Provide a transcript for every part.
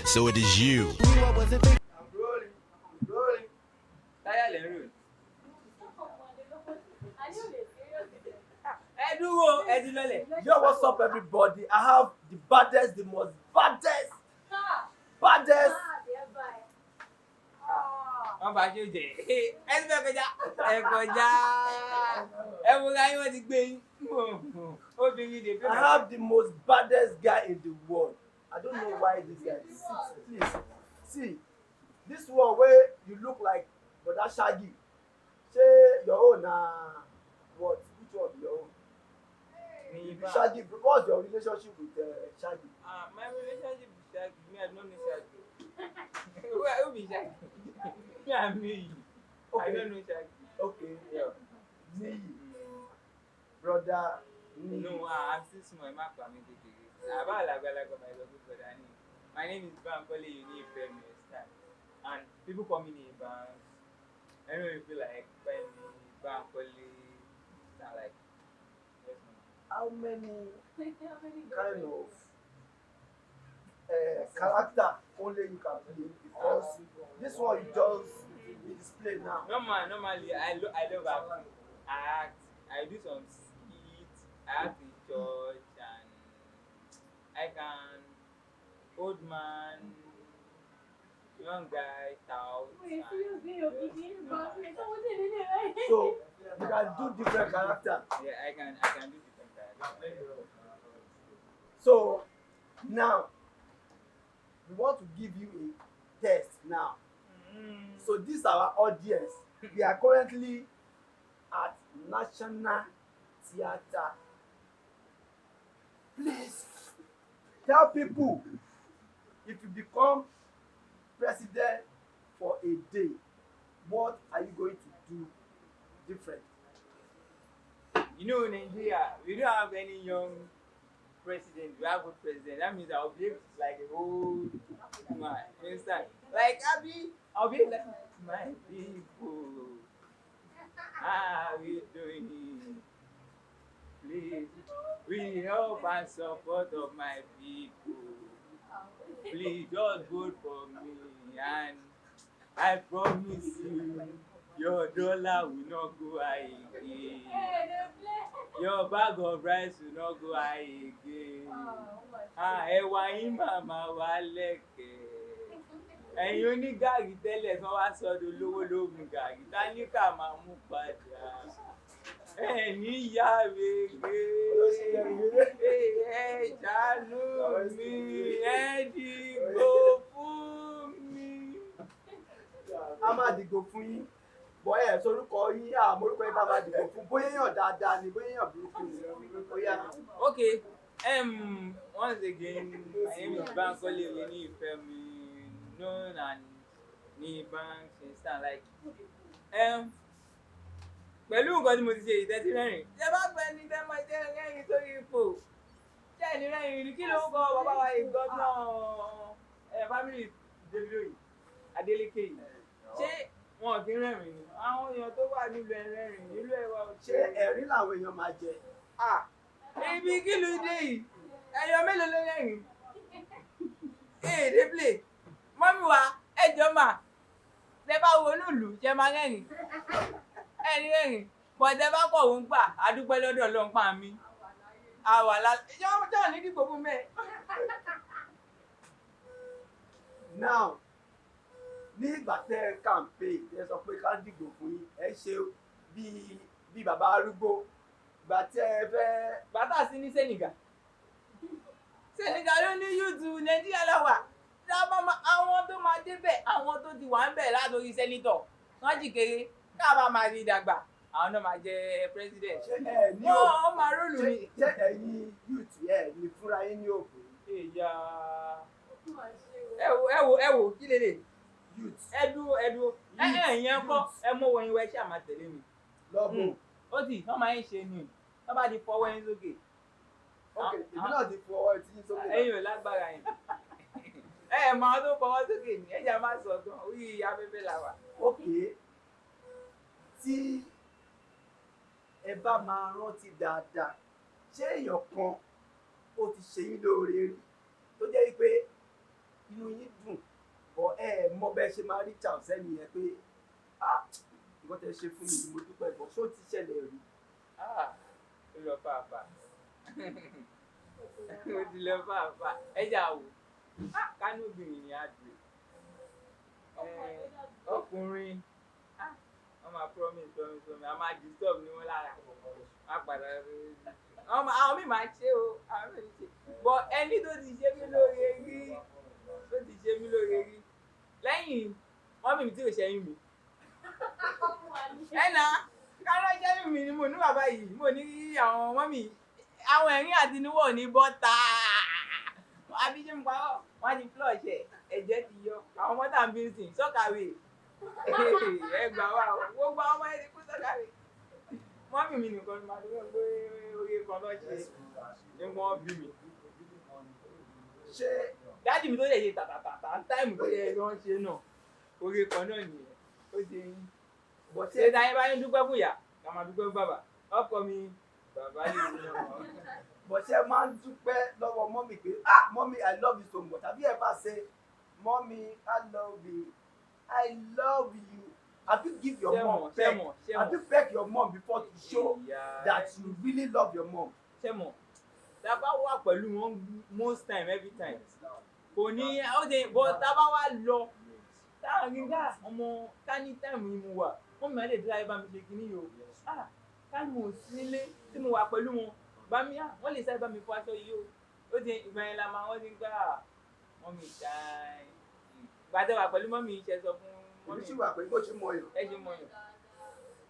So it is you. I'm rolling. Tired. Yo, what's up, everybody? I have the baddest, the most baddest. Wọ́n bá ṣe jẹ ẹni bẹ́ẹ̀ kọjá ẹ wo láyé wọ́n ti gbé yín obìnrin dè. I have the most baddest guy in the world. I don't know why this guy. Please, see, this one where you look like Brother Shaggy. Say your own what? Which one be your own? Shaggy. What's your relationship with Shaggy? My relationship with Shaggy, me I don't know Shaggy. Who be Shaggy? Me and me. Okay. I don't know Shaggy. Okay. Yeah. Niyi. Brother Niyi. No, I'm still small. I'm not coming to you. My good brother. My name is Bankole Unifemi, and people call me Bank. I don't know if you feel like Bankole. Sound like. How many kind of character only you can play? Because this one you just display now. Normally, I love acting. I act. I do some skits. I act in church, and I can old man, young guy, tout. So you can do different character. Yeah, I can do different characters. So now we want to give you a test now. So this is our audience. We are currently at National Theatre. Please tell people, if you become president for a day, what are you going to do different? You know, in Nigeria, we don't have any young president. We have a president. That means I'll be like a old man. You understand? Like I'll be like my people. How we doing? Please, we help and support of my people. Please just vote for me, and I promise you, your dollar will not go high again. Your bag of rice will not go high again. Ẹ̀wà yín màmá wa lẹ́kẹ̀ẹ́. Ẹ̀yin onígàrí tẹ́lẹ̀ kan wá sọ́dọ̀ olówó lóògùn gàrí. Tálíkà máa mú padà. Ẹ̀ní ìyá rere. Ẹ ṣàánú mi. Ẹ dìgbò fún mi. A máa dìgbò fún yín. Bọ́ ẹ̀ sorúkọ yín àmórúkọ yín tá a máa dìgbò fún. Bóyá èèyàn dáadáa ni, bóyá èèyàn burúkú ni. Bóyá. Okay. Once again, my name is Bankole Unifemi, known as Ni Bank Instant. Like, pẹ̀lú nǹkan tí mo ti ṣe ìtẹ́tí rẹ́rìn. Ṣé bá pẹ́ ní tẹ́ máa jẹ́ rẹ́rìn sórí ipò? Ṣé ẹni rẹ́rìn ni kí ló ń kọ́ bàbá wa ìgbọ́nà family Davido yìí, Adeleke yìí? Ṣé wọn kì í rẹ́rìn ni? Àwọn èèyàn tó wà nílùú ẹ̀ rẹ́rìn nílùú ẹ̀ wà. Ṣé ẹ̀rín làwọn èèyàn máa jẹ? Ibi kí ló dé yìí? Ẹyọ mélòó ló rẹ́rìn? Déplé, mọ́mí wa, ẹjọ́ mà, tẹ bá wo olúùlú, ṣe máa rẹ́rìn. Ẹni rẹ́rìn, bọ̀ tẹ bá kọ̀ wọ́n gbà, adúpẹ́ lọ́dọ̀ Ọlọ́run pa mi. Àwà láti, jọ́ ní dìbò fún mẹ́. Now, ní ìgbà tẹ́ ẹ campaign, ẹ sọ pé ká dìgbò fún yín, ẹ ṣe bí bàbá arúgbó. Ìgbà tí ẹ fẹ́. Bàtà sí ní Senegal. Senegal ló ní YouTube, Nàìjíríà lọ́wà. Àwọn tó máa débẹ̀, àwọn tó ti wà ń bẹ̀ látòrí sẹ́nítọ̀, wọ́n jì kéré, káàbà máa rí dàgbà, àwọn náà máa jẹ president. Wọ́n máa rólù mi. Ṣé ẹ̀yin youth ẹ̀ ní fúnra yín ní òkú? Ìyá. Ẹ wò, kí lélẹ̀? Youth. Ẹ dúró. Ẹ̀yẹn kọ́, ẹ mọ́ wọ̀nyí wẹ́ ṣáà máa tẹ̀lé mi. Lọ́gbọ̀n. Ó ti, wọ́n máa ń ṣe ni, wọ́n bá di fọwọ́ yín sókè. Ok, èmi náà ti fọwọ́ etí yín sókè. Ẹ̀yin ò lágbára yẹn. Máa tó fọwọ́ sókè ní ẹ̀jẹ̀ máa sọ gan, orí afẹ́fẹ́ là wà. Ok, tí ẹ bá máa rántí dáadáa, ṣé èèyàn kan ó ti ṣe yín lóore rí tó jẹ́ pé inú yín dùn bọ̀ ẹ mọ bẹ́ẹ̀ ṣe máa reach out sẹ́ni yẹn pé nǹkan tẹ́ ṣe fún mi ni mo dúpẹ́ bọ̀ ṣó ti ṣẹlẹ̀ rí. Ó lọ fàáfàá mo ti lọ fàáfàá ẹja wò kánú obìnrin ni àdùn ọkùnrin wọ́n máa promise a máa disturb ní wọn lára wọ́n padà àwọn míì máa ṣe o àwọn míì ṣe but ẹni tó ti ṣe mí lóore rí lẹ́yìn mọ́mì mi tí ò ṣẹ́yìn mi ẹ̀nà kárọ́ ṣẹ́yìn mi ni mo ní bàbá yìí mo ní àwọn mọ́mì àwọn ẹ̀rín àtinúwọ̀ ní bọ́tà abíjẹ́ mi pàwọ́ wọ́n ti flush ẹ̀jẹ̀ ti yọ àwọn ọmọ tá à ń bí sìn sọ́kàwé ẹgbà wa gbogbo àwọn ọmọ ẹ̀ ti kú sọ́kàwé mọ́mì mi nìkan ni màá dúró pé orí kan lọ́ ṣe ni wọ́n bí mi ṣé dáàdì mi tó lè ṣe tàtàtàtà táìmù tó yẹ kí wọ́n ṣe náà orí kan náà nìyẹn ó ṣe yín bọ̀ ṣé táyé bá ń dúpẹ́ fún ìyá ká máa dúpẹ́ fún bàbá ọkọ mi bàbá lè ní ọmọ. bọ̀ ṣé máa ń dúpẹ́ lọ́wọ́ mọ́mì pé mọ́mì I love you so much àbí ẹ bá ṣe mọ́mì I love you have you give your mom peck have you peck your mom before to show that you really love your mom. ṣé mo tá a bá wà pẹ̀lú wọn most time every time kò ní ó ṣe bọ́ tá a bá wà lọ táwọn gbígbà ọmọ ká ní táìmù yìí mo wà wọ́n mi máa lè dúró ayé bá mi ṣe kínní yìí o ká ní mo sí nílé tí mo wà pẹ̀lú wọn bá mi wọ́n lè sáré bá mi fọ aṣọ yìí o ó ṣe ìgbà yẹn la máa wọ́n ti gbà wọ́n mi dáì gbàdé wà pẹ̀lú mọ́mì ṣe sọ fún mọ́mì ṣì wà pẹ̀lú bó ṣe mọyàn ẹ ṣe mọyàn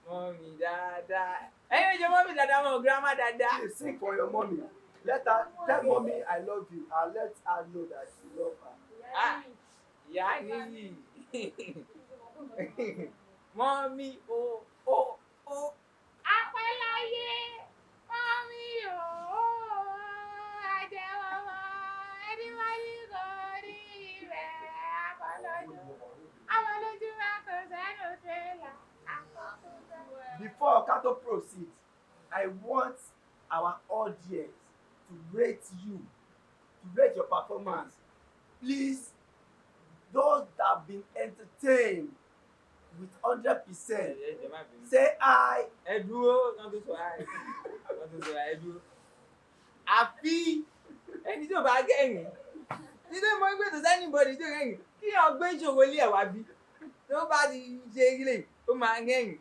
mọ́mì dáadáa ẹ̀yin ṣe mọ́mì dáadáa mọ́ grandma dáadáa. you sing for your mommy let her tell mommy I love you and let her know that you love her. Ìyá níyì mọ́mí o apẹ́láyé mọ́mí o àjẹwọ́mọ́ ẹni wáyé kò rí rẹ̀ àbọ̀lójú wa kò sẹ́nu tẹ́lá. Before Kato proceed, I want our audience to rate you, to rate your performance. Please, those that have been entertained with 100%, say I. Ẹ dúró, wọ́n tó sọ ẹ dúró. Àfi ẹni tí ò bá gẹ̀yìn. Nítorí mo ń gbé tó sẹ́ni bọ́dì tó gẹ̀yìn. Kí ọgbẹ́ ìṣòro ilé ẹ̀ wá bí. Tó bá ti ṣe ilé, ó máa gẹ̀yìn.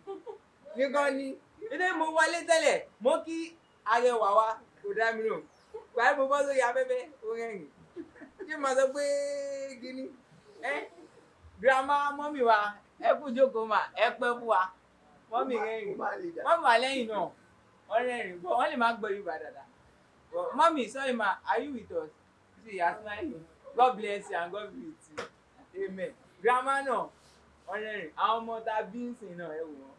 Nìkan ni. Nítorí mo wọlé tẹ́lẹ̀, mo kí arẹwà wa kò dá mi lò. Wàá mo bọ́ sórí afẹ́fẹ́, ó gẹ̀yìn. Kí n máa sọ pé kíní. Grandma mọ́mì wa ẹ kú jókòó mà ẹ pẹ́ fún wa mọ́mì rẹ́rìn mọ́mì wà lẹ́yìn náà wọ́n rẹ́rìn bọ́ wọ́n lè má gbọ́ Yorùbá dáadáa but mọ́mì sorry ma are you with us see you are smiling God bless you and God be with you amen grandma náà wọ́n rẹ́rìn àwọn ọmọ tá a bí ń sìn náà ẹ wò wọ́n.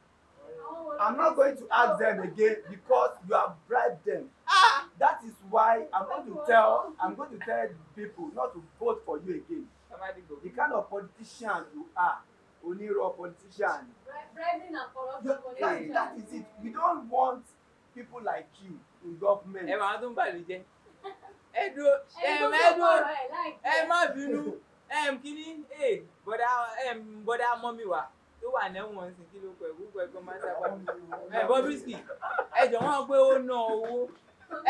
I'm not going to ask them again because you have bribed them. That is why I'm going to tell the people not to vote for you again. The kind of politician you are, oniro politician. Bribing and corruption. That is it. We don't want people like you in government. Ẹ máa tún bàlù jẹ. Ẹ má bínú. Kíní bọ́dá mọ́mí wa tó wà nẹ́wọ̀n sí kí ló pẹ̀ gbogbo ẹ̀gbọ́n máa ń sábà. Bobrisky ẹjọ́ wọn pé ó ná owó.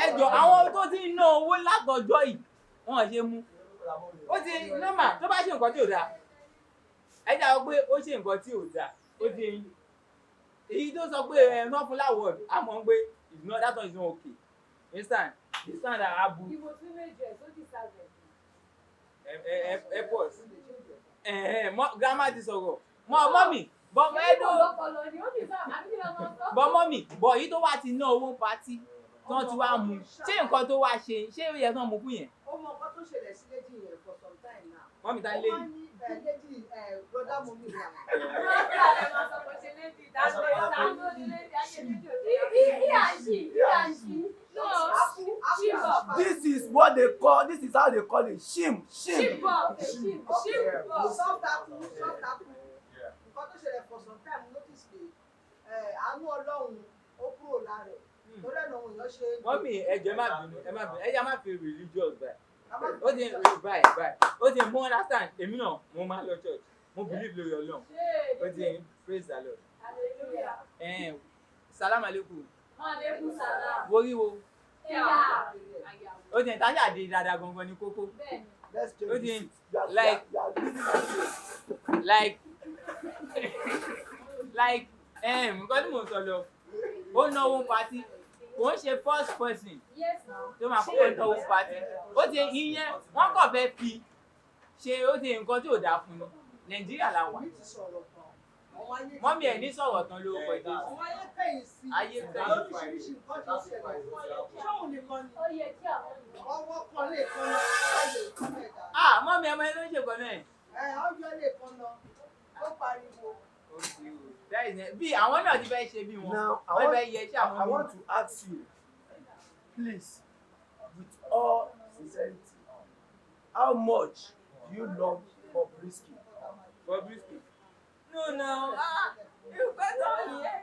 Ẹjọ́ àwọn tó ti ná owó látọjọ́ yìí wọ́n ṣe mú. Ó ti nọ́mà tó bá ṣe nǹkan tí ò dáa ẹ̀dá ọ pé ó ṣe nǹkan tí ò dáa ó ti yín èyí tó sọ pé ẹ̀ náà fún láwọ̀ àmọ́ pé it's not that one is not okay understand the stand that abu Ìbò tún méjì ẹ̀ sókè sábẹ̀. airport grandma ti sọ̀rọ̀ mọ́mì bọ́mọ ẹ̀dọ́ bọ́mọ́mì bọ́ èyí tó wá ti ná owó pátí tí wọ́n ti wá mú ṣé nǹkan tó wá ṣe ṣé ó yẹ kán mú fún yẹn. Ó mọ nǹkan tó ṣẹlẹ̀ sí lédi yẹn for some time now. Mọ́mì ta lé yìí. Lédi broda mọ́mì wa. This is what they call. This is how they call it. Shim. Soft tackle. Nǹkan tó ṣẹlẹ̀ for some time notice pé àánú Ọlọ́run ó kúrò lára ẹ̀. Torí ẹ̀ lọ́wọ́ èèyàn ṣe. Mọ́mì ẹ̀jẹ̀ má bínú ẹ má fi religious báyìí ó ti báyìí ó ti mo understand èmi náà mo máa lọ church mo believe lórí Ọlọ́run ó ti praise the Lord salam aleikum Alaikum salam. woriwo Yeah. ó ti tájà dé dáadáa gangan ní kókó Let's change ó this. ti You are- like you are leaving my face. like like nǹkan tí mo sọ lọ ó náwó party kò ń ṣe first person Yes, now. tó máa kọ́kọ́ náwó party ó ti ìyẹn wọ́n kàn fẹ́ fi ṣe ó ti nǹkan tí ò dáa fún ni Nàìjíríà la wà mọ́mí ẹ̀ ní sọ̀rọ̀ tán lórúkọ ìdí àwọn ayé kẹ́yìn sí Ayé kẹ́yìn. lóríṣiríṣi nǹkan tó ṣẹlẹ̀ ṣóun nìkan ni Ó yẹ kí àwọn ọwọ́ kan lè kan lọ láyé ìpínlẹ̀ ẹ̀dá mọ́mí ọmọ ẹ ló ń ṣèkọ́ náà ọjọ́ lè kan lọ ó pariwo. bí àwọn náà ti fẹ́ ṣe bí wọn Now, wọ́n fẹ́ yẹ iṣẹ́ I àwọn want to ask you, please, with all sincerity, how much do you love Bobrisky? Bobrisky. No, you better hear.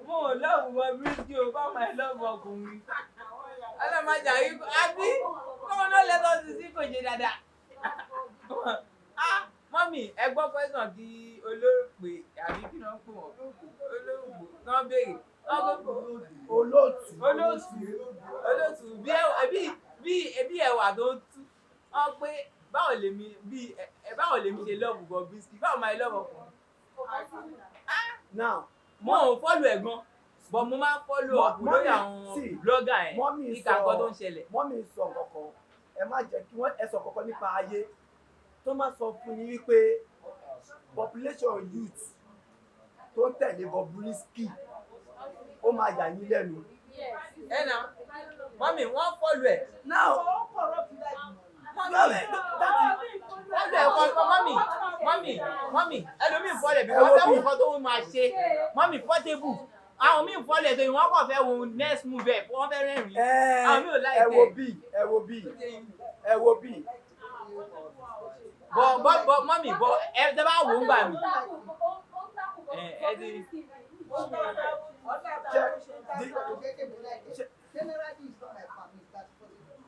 Mo love Bobrisky o, but my love ọkùnrin. Ọlọ́mọjà yìí, àbí kọ́mọ náà lẹ́tọ̀ sí sí kò ṣe dáadáa. Mọ́mì, ẹ gbọ́ pẹ́sàn kí olóòpè àbí kí wọ́n pè wọ́n. Olóògbò náà béèrè. Olóòtú bí ẹwà tó ń tú. Wọ́n pé báwo lèmi ṣe love Bobrisky, báwo máa love ọkùnrin. Now, Mo ò fọ́lù ẹ̀gbọ́n but mo máa ń fọ́lù ọkùnrin lórí àwọn blogger ẹ̀ kíkà nǹkan tó ń ṣẹlẹ̀. mọ́mí sọ kankan ẹ má jẹ́ kí wọ́n ẹ sọ kankan nípa ayé tó má sọ fún yín wípé population youth tó ń tẹ̀lé Bobrisky ó máa yà yín lẹ́nu. Ẹ nà mọ́mì wọ́n fọ́lù ẹ̀. Now, ó kọ̀rọ̀ bí láì fọ́lù ẹ̀ kọ́ mọ́mì ẹlòmíì fọ́lù ẹ̀ bí wọ́n fẹ́ wọ́n nǹkan tó máa ṣe mọ́mì portable àwọn míì fọ́lù ẹ̀ tó yìí wọ́n kàn fẹ́ wo next move ẹ̀ wọ́n fẹ́ rẹ́rìn-ín àwọn míì ò láì ẹ tẹ̀. wo bí bọ́ mọ́mì bọ́ ẹ tẹ́ bá wò ó ń gbà mí.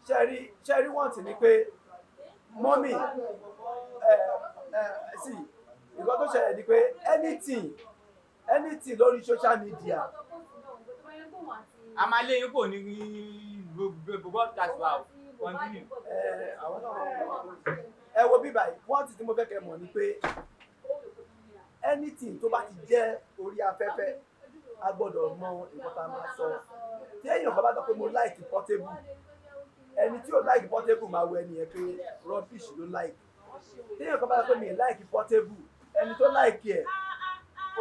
ṣẹ́rí wọ́n ti ní pé mọ́mí sí nǹkan tó ṣẹlẹ̀ ni pé anything lórí social media a máa lé yín kò ní broadcast wa continue. ẹ wo bí báyìí wọ́n ti tí mo fẹ́ kẹ́ mọ̀ ni pé anything tó bá ti jẹ́ orí afẹ́fẹ́ a gbọ́dọ̀ mọ nǹkan tá a máa sọ tí èèyàn bá sọ pé mo like portable ẹni tí ò like portable máa wọ ẹni yẹn pé rubbish ló like tí èèyàn bá sọ pé mi like portable ẹni tó like ẹ̀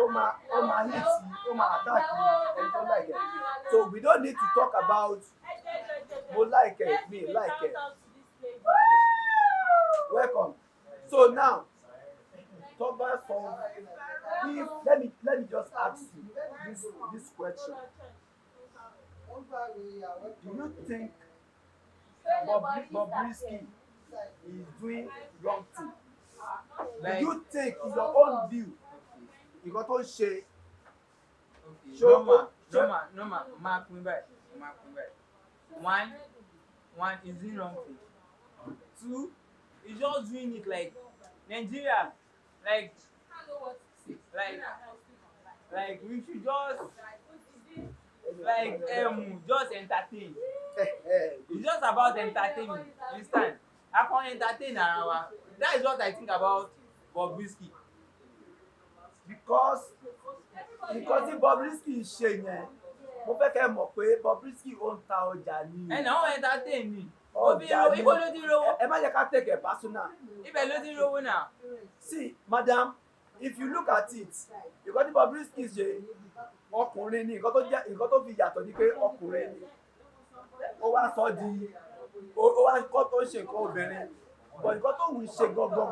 ó máa hit ó máa attack ẹni tó like ẹ̀ so we don't need to talk about mo like ẹ̀ mi like ẹ̀ welcome so now tó bá sọ if let me just ask you this question do you think Bobrisky is doing wrong thing do you think in your own view nǹkan tó ń ṣe normal máa pín báyìí one is doing wrong thing two is just doing it like Nigeria like we should just just entertain. It's just about entertainment. You understand? I can entertain ara wa. That is what I think about Bobrisky. because tí Bobrisky ṣe yẹn mo fẹ́ kẹ́ mọ̀ pé Bobrisky ó ń ta ọjà ní Ẹ náà wọ́n entertain ni. ọjà ní Ibo ló ti rówó. ẹ má jẹ́ ká take it personal. Ibẹ̀ ló ti rówó náà. See madam if you look at it nǹkan tí Bobrisky ṣe ọkùnrin ni nǹkan tó fi yàtọ̀ ni pé ọkùnrin ni ó wá sọ di ó wá kọ́ tó ń ṣe nǹkan obìnrin but nǹkan tó ń ṣe gangan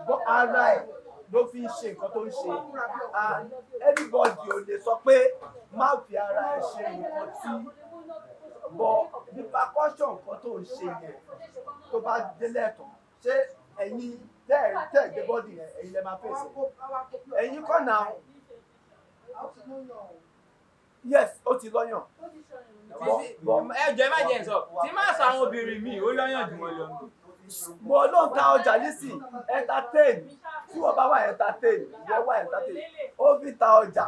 bọ́ ara ẹ̀ ló fi ń ṣe nǹkan tó ń ṣe and anybody ò lè sọ pé má fi ara ẹ̀ ṣe nǹkan tí bọ́ repercussion nǹkan tó ń ṣe yẹn tó bá délẹ̀ tán ṣé ẹ̀yin tẹ́ gbé bọ́ọ̀dì yẹn ẹ̀yin lè máa fèsì ẹ̀yin kọ́ náà yes ó ti lọ́yàn. ẹ jẹ́ má jẹ́ sọ tí má sọ àwọn obìnrin mi ó lọ́yàn jù wọ́n lọ. Mo ló ń ta ọjà nísìn entertain tí wọ́n bá wà entertain wọ́n wà entertain ó fi ta ọjà.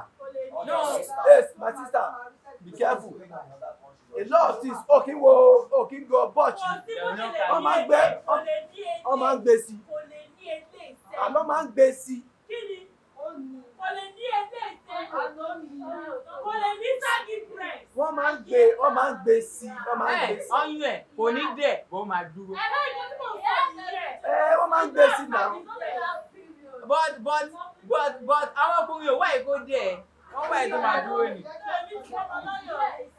No. Yes, my sister, be careful. A lot of things òkín go bọ́ọ̀chì wọ́n máa ń gbé sí àlọ́ máa ń gbé sí. Wọ́n máa ń gbé sí. Ọyún ẹ̀ kò ní dẹ̀ bó máa dúró. Wọ́n máa ń gbé sí náà. But àwọn ọkùnrin ò wá èkó dẹ̀ wọ́n wá ètò máa dúró ni.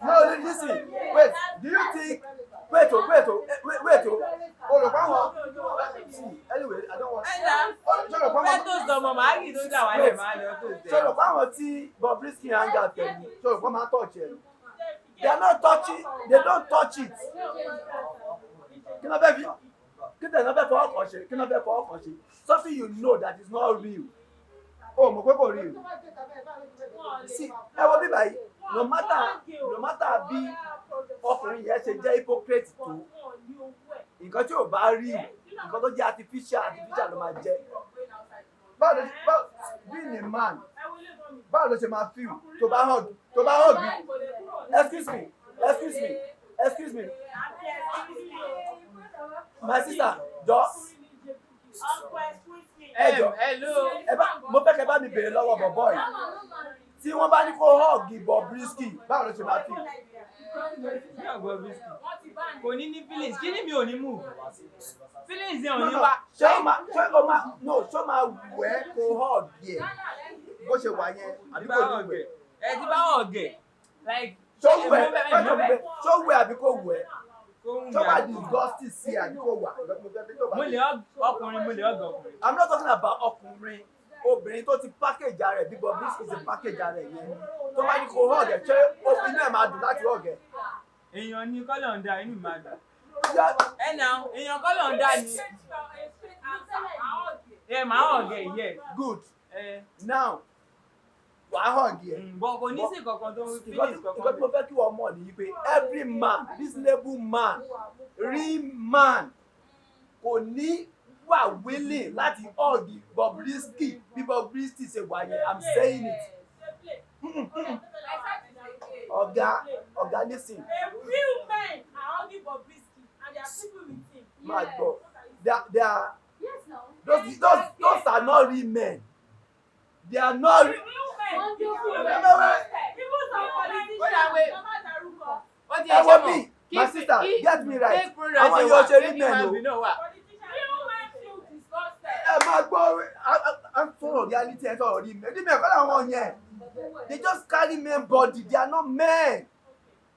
No, listen, wait, do you think, wait, anyway, I don't want. Fẹ́ tó sọmọ màá kì í tó dà wálé màá lọ tó tẹ̀. Ṣọlọ fáwọn tí Bobrisky hang out pẹ̀lú, ṣọlọ fún máa touch ẹ̀. They are not touching, they don't touch it. Kí ló fẹ́ fi? Kí ló fẹ́ fọwọ́ kàn ṣe? Kí ló fẹ́ fọwọ́ kàn ṣe? Something you know that is not real. Oh, mo pé kò real. See, ẹ wo bíbá yìí, no matter bí ọkùnrin yẹn ṣe jẹ́ hypocrite tó, nǹkan tí ò bá rí nǹkan tó jẹ́ artificial ló máa jẹ́. Being a man, báwo ló ṣe máa feel tó bá hug bí? Excuse me. My sister, just. Hello. Mo fẹ́ kẹ́ bá mi bèrè lọ́wọ́ bọ̀bọ́ yìí. Tí wọ́n bá ní kó hug Bobrisky, báwo ló ṣe máa feel? Kò ní ní feelings, kí ni mi ò ní move? Feelings yẹn ò ní wá. Ṣé o máa wẹ̀ kó hug yẹ? Bó ṣe wà yẹn, àbí kò ní wẹ̀? Ẹ ti bá ọ̀gẹ̀. Like, ṣó wẹ̀ àbí kò wẹ̀? Ṣó wà disgusting sí àbí kò wà? Mo lè ọgọ̀. I'm not talking about ọkùnrin. Obìnrin tó ti package rẹ̀ bí Bobrisky ṣe package rẹ̀ yẹn. Tó bá ní kó hug ẹ̀, ṣé inú ẹ̀ máa dùn láti hug ẹ̀? Èèyàn ní kọ́lọ̀ ń da inú máa dùn. Èèyàn kọ́lọ̀ ń dá ni. Máa ọ̀gẹ̀ yẹ. Good. Now, wàá hug yẹ. Bọ̀ kò ní sí kankan tó ń feelings kankan. Nǹkan tí mo fẹ́ kí wọ́n mọ̀ nìyí pé every man, reasonable man, real man, kò ní wà willing láti hug Bobrisky bí Bobrisky ṣe wà yẹn. I'm saying it. Ọ̀gá listen. A real man are hugging Bobrisky and there are people with him. My God. They are those are not real men. They are not real men. My sister, get me right. Àwọn yóò ṣe rí men o. Ẹ máa gbọ́ I'm sọ̀rọ̀ reality ẹ̀ sọ̀rọ̀ rí men. Rí men kọ́ làwọn yẹn. They just carry men body. They are not men.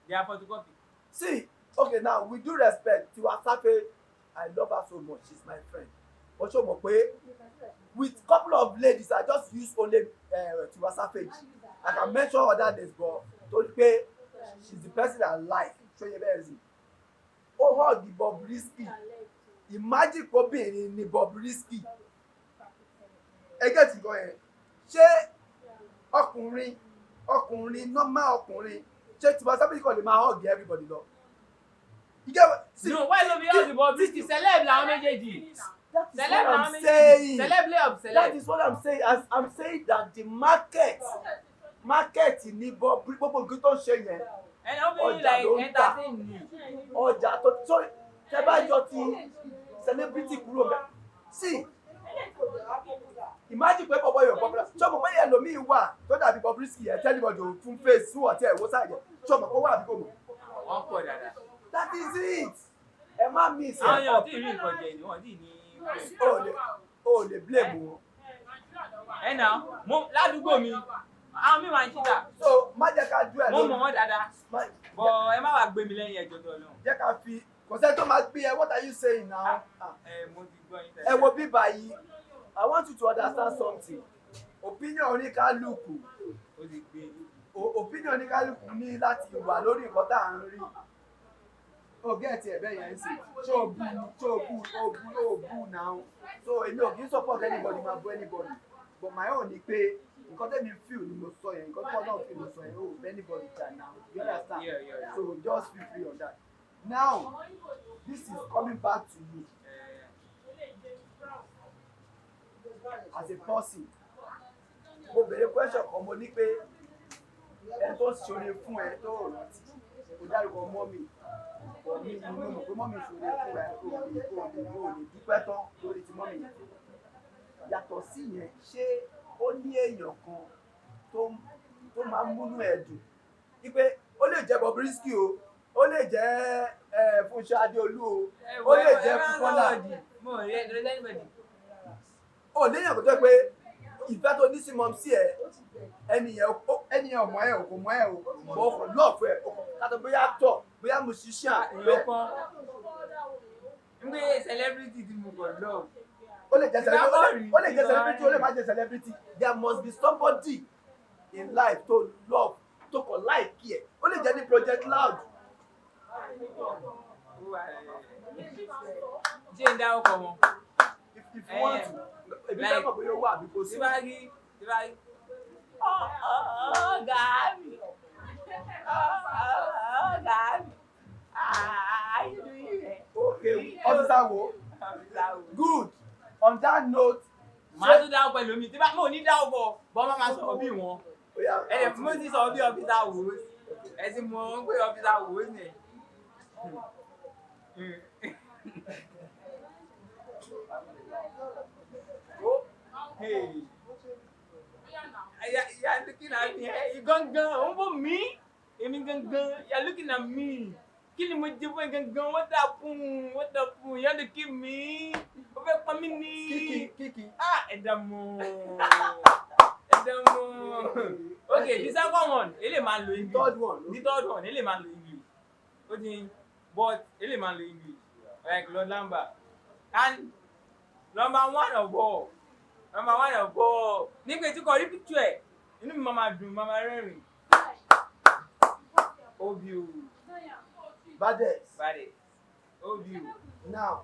They are photocopy. See, okay, now with due respect to Asafe, I love her so much. She's my friend. But show me, with couple of ladies, I just use only to Asafe. I can mention other names, but don't pay. She's the person I like. Show you very easy. Oh, how the Bobrisky. Imagine being in Bobrisky. Ẹ get it going. Ṣé ọkùnrin normal ọkùnrin ṣé tí wọ́n sábẹ́ kọ́ lè máa hug everybody lọ. You get what? See, no, why don't we hug Bobrisky? Celeb làwọn méjèèjì. That is what I'm saying. Celeb. That is what I'm saying. I'm saying that the market ní gbogbo nǹkan tó ń ṣe yẹn. And obviously like entertain me. Ọjà tó so ṣe bá jọ ti celebrity kúrò bẹ́ẹ̀. See, imagine pé bọ̀bọ̀ yóò popular. Ṣé ọmọ pé ẹlòmíì wà tó dàbí Bobrisky yẹn tẹ́lifọ̀dì ò fún face fún ọ̀tí ẹ̀wọ́ sáyẹn. Ṣé ọmọ pé wà àbí kò mọ̀? Wọ́n pọ̀ dáadáa. That is it. Ẹ má miss ẹ̀. Àwọn èèyàn tí ì rí nǹkan jẹ ni wọ́n dì ní. O lè blame wọn. Ẹ̀nà ládùúgbò mi, àwọn mi máa ń ṣíta. So má jẹ́ ká dú ẹ̀ lónìí. Mo mọ̀ wọ́n dáadáa. Bọ̀ ẹ má wàá gbé mi lẹ́yìn ẹjọ́ tó lọ. Jẹ́ ká fi kò sẹ́ni tó máa gbé ẹ. What are you saying now? Mo ti gbọ́ yín tẹ́lẹ̀. Ẹ wo bíbá yìí. I want you to understand something. Opinion oníkálùkù. O ti gbé. Opinion oníkálùkù ní láti wà lórí nǹkan tá à ń rí. O get it bẹ́ẹ̀ yẹn sì. Ṣé o bú now? So èmi ò kì í support anybody máa bú anybody. But my own ni pé nǹkan tẹ́mi feel ni mo sọ yẹn nǹkan tí wọ́n náà feel mo sọ yẹn o anybody can now you understand Yeah. so just feel free on that now this is coming back to you as a person mo bèrè question kan mo ní pé ẹni tó ṣoore fún ẹ tó rántí kò dárúkọ mọ́mì mi inú mọ̀ pé mọ́mì ṣoore fún ẹ kò lè dúpẹ́ tán lórí ti mọ́mì yẹn yàtọ̀ sí yẹn ṣé ó ní èèyàn kan tó máa ń múnú ẹ dùn wípé ó lè jẹ́ Bobrisky o ó lè jẹ́ Fúnṣọ́ Adéolú o ó lè jẹ́ Fúnpọ́lá ó léèyàn kan tó pé ìfẹ́ tó ní sí mọ́mísí ẹ ẹnìyẹn ọmọ ẹ ò kò mọ ẹ o mọ ọkọ̀ lọ́ọ̀fù ẹ kátó bóyá tọ̀ bóyá musician bẹ́ẹ̀. n gbé celebrity tí mo kọ̀ lọ́ọ̀. ó lè jẹ́ celebrity ó lè má jẹ́ celebrity there must be somebody in life to love to kọ̀ like ẹ̀ ó lè jẹ́ ní Project Loud. ṣé n dáwọ́ kọ wọn. if you want to ebi fẹ́ mọ̀ bóyá owó àbí kò sí. tí bá rí ọ̀gá mi okay officer wo good on that note. màá tún dáwọ́ pẹ̀lú mi tí bá mo ní dáwọ́ bọ̀ bọ́ máa sọ̀rọ̀ bí wọn ẹ̀rẹ̀ mo ti sọ bí ọ́fíìsà wò ó ẹ̀ sì mọ̀ ń pé ọ́fíìsà wò ó nì. Hey. You're looking at me. You gangan. Over me? Èmi gangan. You're looking at me. Kí ni mo jẹ fún ẹ gangan? What happened? You want to kill me? O fẹ́ pa mí ni. Kiekie. Ẹ̀dá mọ̀. Okay, the second one. Ele máa lo English. The third one. Ele máa lo English. O ti but ele máa lo English. Like Lord Lamba. And number one of all. Nígbà tí kò rí picture ẹ̀, inú mi máa dùn, máa rẹ́rìn. Obi o. Baddest. Obi o. Now,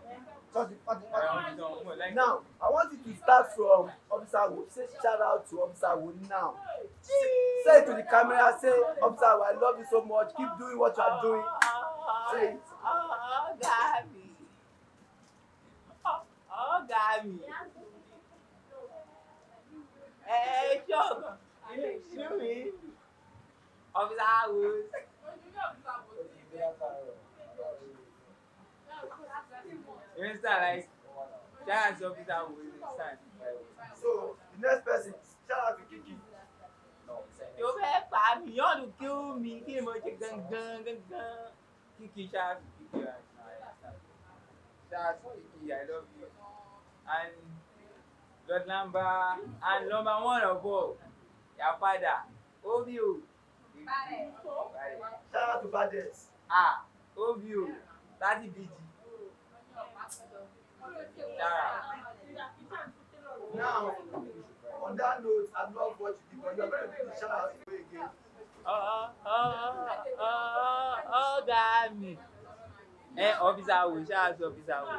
now, I want you to start from Officer Wo. Say shout out to Officer Wo now. Say it to the camera, say, Officer Wo, I love you so much. Keep doing what you are doing. Say it. Ọ̀gá mi. Ṣọ́ọ̀gàn. Ṣú mi. Officer Wo. You understand, like, shout out to Officer Wo, you understand? So, the next person, shout out to Kiekie. You fẹ́ pa mi, you want to kill me, kí ni mo ṣe gangan. Kiekie, shout out to Kiekie. Shout out to Kiekie, I love you. And Lord Lamba, and number one of all, your father, Obio. Shout out to Baddest. Obio, 30 BG. Now, on that note, I love what you did, but you're going to do the shout out to you again. Ọ̀gá mi. Officer Wo, shout out to Officer Wo.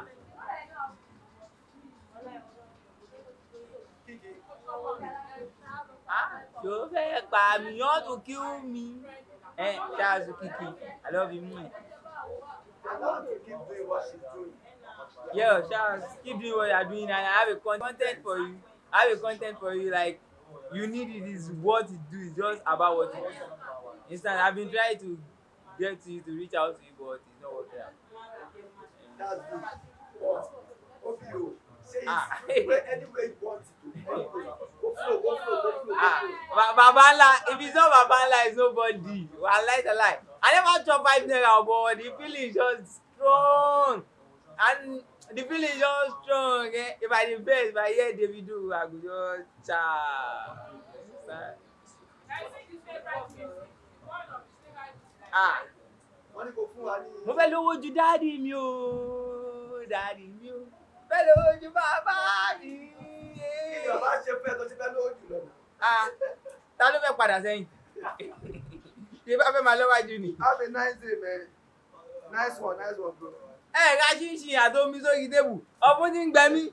You fẹ́ pa mi, you want to kill me. Shout out to Kiekie, I love you more. I want to keep doing what she's doing. Yeah, shout out, keep doing what you're doing, and I have a content for you. Like, you need it is what you do, it's just about what you do. Instant, I've been trying to get to you to reach out to you, but it's not working out. That's good. What? Obio, say it anywhere you want it to. Go flow. Babala, if it's not Babala, it's nobody. I lie. I never chop 5 naira, but the feeling is just strong. And the feeling is just strong. Eh? If I invest, if I hear Davido, I go just cha. Mo fẹ́ lówó ju dáàdì mi o. Fẹ́ lówó ju bàbá mi. Kí ni bàbá ṣe fẹ́ tó ti fẹ́ lówó jù lọ? Ta ló fẹ́ padà sẹ́yìn? Ṣé bá fẹ́ máa lọ́wájú ni? Have a nice day, man. Nice one, bro. Ká ṣíṣe àtomi sórí tébù. Ọ̀fun ti ń gbẹ mí.